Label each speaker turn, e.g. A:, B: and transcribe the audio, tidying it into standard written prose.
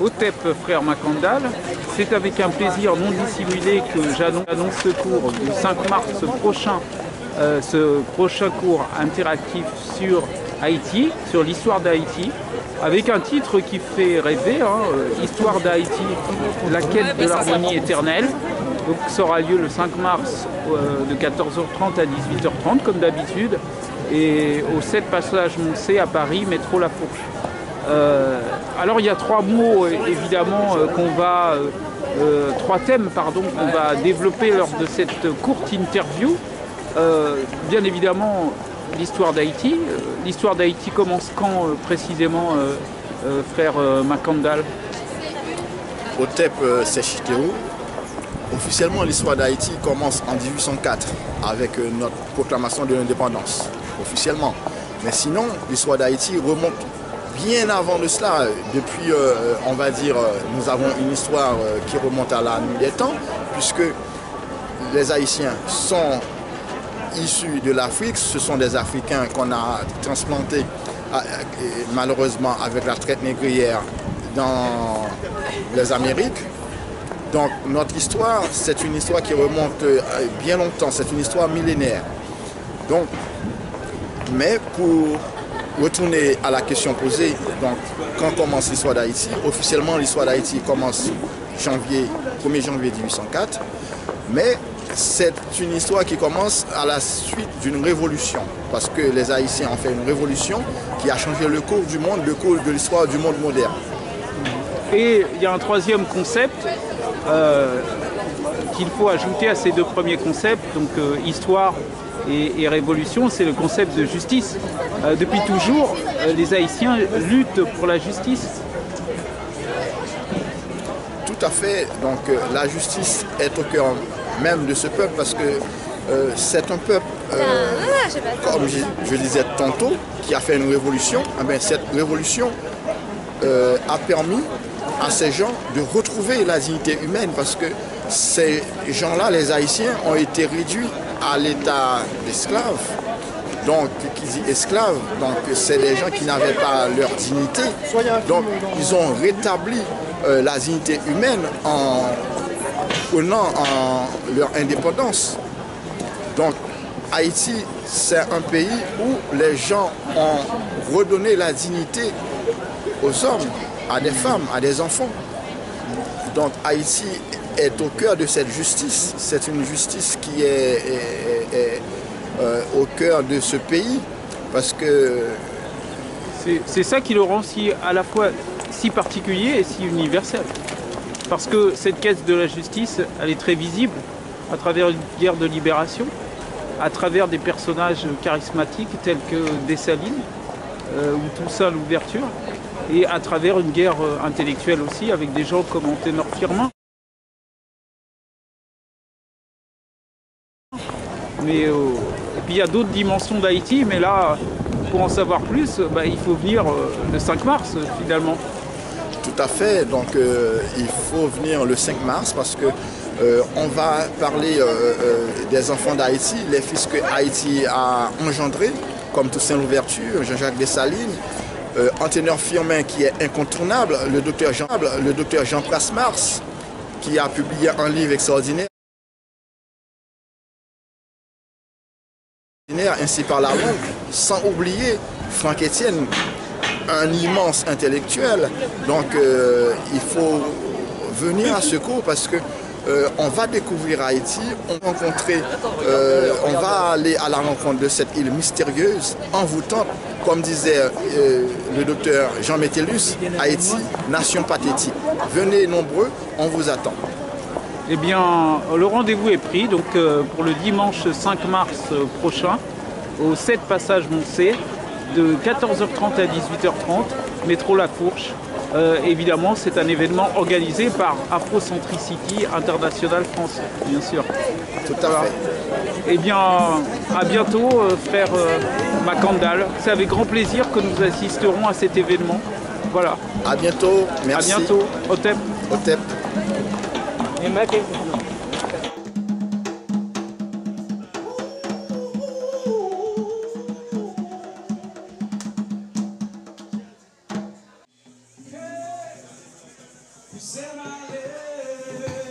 A: Otep Frère Macandal. C'est avec un plaisir non dissimulé que j'annonce ce cours du 5 mars prochain, ce prochain cours interactif sur Haïti, sur l'histoire d'Haïti, avec un titre qui fait rêver, Histoire d'Haïti, la quête de l'harmonie éternelle. Donc ça aura lieu le 5 mars de 14h30 à 18h30 comme d'habitude, et au 7 passage Moncé à Paris, métro La Fourche. Alors il y a trois mots évidemment trois thèmes qu'on va développer lors de cette courte interview. Bien évidemment l'histoire d'Haïti. L'histoire d'Haïti commence quand précisément, frère Macandal?
B: Otep Sechitero. Officiellement, l'histoire d'Haïti commence en 1804 avec notre proclamation de l'indépendance, officiellement. Mais sinon, l'histoire d'Haïti remonte bien avant de cela. Depuis, on va dire, nous avons une histoire qui remonte à la nuit des temps, puisque les Haïtiens sont issus de l'Afrique. Ce sont des Africains qu'on a transplantés, malheureusement, avec la traite négrière dans les Amériques. Donc notre histoire, c'est une histoire qui remonte bien longtemps, c'est une histoire millénaire. Donc, mais pour retourner à la question posée, donc quand commence l'histoire d'Haïti? Officiellement, l'histoire d'Haïti commence 1er janvier 1804, mais c'est une histoire qui commence à la suite d'une révolution, parce que les Haïtiens ont fait une révolution qui a changé le cours du monde, le cours de l'histoire du monde moderne.
A: Et il y a un troisième concept qu'il faut ajouter à ces deux premiers concepts, donc histoire et révolution, c'est le concept de justice. Depuis toujours, les Haïtiens luttent pour la justice.
B: Tout à fait, donc la justice est au cœur même de ce peuple, parce que c'est un peuple, comme je disais tantôt, qui a fait une révolution. Cette révolution a permis à ces gens de retrouver la dignité humaine, parce que ces gens-là, les Haïtiens, ont été réduits à l'état d'esclaves. Donc, qui dit esclaves, donc c'est des gens qui n'avaient pas leur dignité. Donc, ils ont rétabli la dignité humaine en prenant leur indépendance. Donc, Haïti, c'est un pays où les gens ont redonné la dignité aux hommes, à des femmes, à des enfants. Donc Haïti est au cœur de cette justice. C'est une justice qui est au cœur de ce pays, parce que...
A: C'est ça qui le rend à la fois si particulier et si universel. Parce que cette quête de la justice, elle est très visible à travers une guerre de libération, à travers des personnages charismatiques tels que Dessalines ou Toussaint Louverture, et à travers une guerre intellectuelle aussi, avec des gens comme Anténor Firmin. Et puis il y a d'autres dimensions d'Haïti, mais là, pour en savoir plus, il faut venir le 5 mars finalement.
B: Tout à fait, donc il faut venir le 5 mars, parce que on va parler des enfants d'Haïti, les fils que Haïti a engendrés, comme Toussaint Louverture, Jean-Jacques Dessalines, Anténor Firmin qui est incontournable, le docteur Jean Prasmars qui a publié un livre extraordinaire, ainsi par la longue, sans oublier Franck Etienne, un immense intellectuel. Donc il faut venir à ce cours, parce que on va découvrir Haïti, on va aller à la rencontre de cette île mystérieuse, envoûtante, comme disait le docteur Jean Métellus, Haïti, nation pathétique. Venez nombreux, on vous attend.
A: Eh bien, le rendez-vous est pris donc pour le dimanche 5 mars prochain, au 7 passage Moncé, de 14h30 à 18h30, métro La Fourche. Évidemment, c'est un événement organisé par Afrocentricity International France, bien sûr.
B: Tout à fait.
A: Eh bien, à bientôt, frère Macandal. C'est avec grand plaisir que nous assisterons à cet événement. Voilà.
B: À bientôt. Merci.
A: À bientôt. Otep.
B: Otep.
C: Tu sais, ma